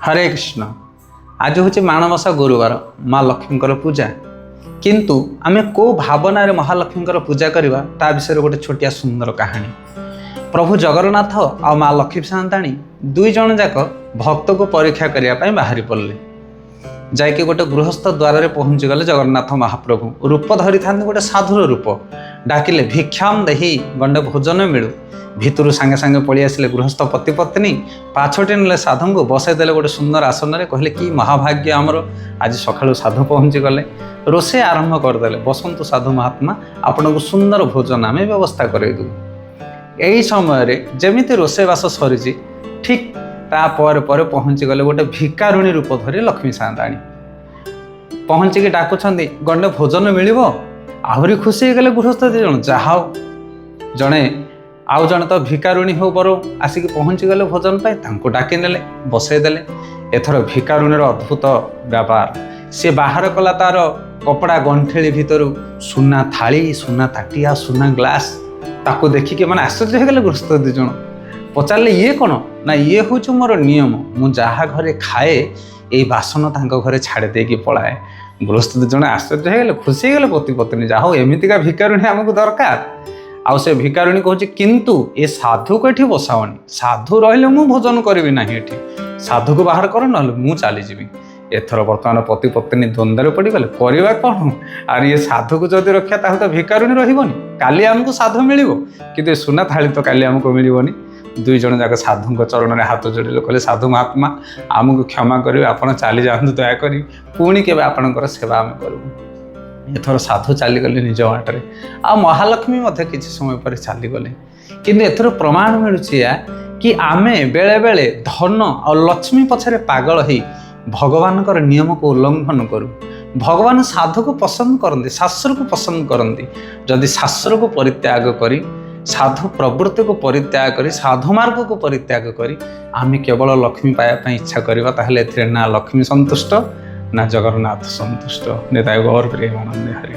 हरे कृष्ण। आज हूँ माणबसा गुरुवार माँ लक्ष्मी पूजा किंतु आमे को भावना रे महालक्ष्मी पूजा करवा ता विषय गोटे छोटिया सुंदर कहानी। प्रभु जगन्नाथ आ माँ लक्ष्मी सान्ताणी दुई जन जाक भक्त को परीक्षा करने बाहरी पड़े। जाकि गोटे गृहस्थ द्वार पहुँची गले जगन्नाथ महाप्रभु रूप धरी था गोटे साधुर रूप डाकिले भिक्षाम देही गंडे भोजन मिलू भितर सांगे सांगे पलि आसिले गृहस्थ पति पत्नी पाछटे ने साधु को बसईदे गोटे सुंदर आसन में कहले कि महाभाग्य आमर आज सकाळु साधु पहुँची गले रोषे आरंभ करदे बसंतु साधु महात्मा आपन को सुंदर भोजन आम व्यवस्था करदू। यही समय जमीती रोषेबास सरी ठीक तापर पर पहुँची गले गोटे भिकारुणी रूप धरी लक्ष्मी सान्ताणी पहुँचिकी डाकुछंदी गंडे भोजन मिलिबो। आहरी खुशी हो गले गृहस्थ दी जन जाओ जड़े आउ जड़े तो भिकारुणी हो बर आसिक पहुँची गले भोजन पाए तांको डाकी नेले बसईदेले। एथर भिकारुणीर अद्भुत व्यापार सी बाहर कला तार कपड़ा गंठेली भितर सुना थाली सुना ताटिया सुना ग्लास ताको देखिके माने आश्चर्य हो गले गृहस्थ दी जन पचारे ये कौन ना ये हूँ मोर नियम मु जहाँ घरे खाए यही बासन तांको घरे छाड़ी देकी पलाए। गृहस्थ जड़े आश्चर्य हो गले खुशी हो गले पति पत्नी जा हो एमतीका भिकारुणी आमको दरकार। आउ से भिकारुणी कहूँ किंतु ए साधु को ये बसाओनी साधु रहिले मु भोजन करी ना ये साधु को बाहर कर ना मु चलीजी। एथर बर्तमान पति पत्नी द्वंद्व पड़गले करवा कौन आर ये साधु को जदि रखा ताहले तो भिकारुणी रही काली आमको साधु मिल कि सुना थाली तो काली आमको मिलनी। दुई जन जाक साधु चरण में हाथ जोड़े कहले साधु महात्मा आमको क्षमा करेंगे आपड़ चली जातु दयाकोरी पुणी के आपणकर सेवा आम करूँ। एथर साधु चलीगले निज बाटे आ महालक्ष्मी किसी समय पर चलीगले किंतु एथर प्रमाण मिलूँ कि आमे बेले बेले धन और लक्ष्मी पछरे पागल ही भगवान नियम को उल्लंघन करूँ। भगवान साधु को पसंद करते शास्त्र को पसंद करते जदि शास्त्र को परित्याग करी साधु प्रवृत्ति को परित्याग करी साधु मार्ग को परित्याग करी आमे केवल लक्ष्मी पाया इच्छा करवा ताहले ना लक्ष्मी संतुष्ट ना जगन्नाथ संतुष्ट। नेता गौर प्रेमानंद हरि।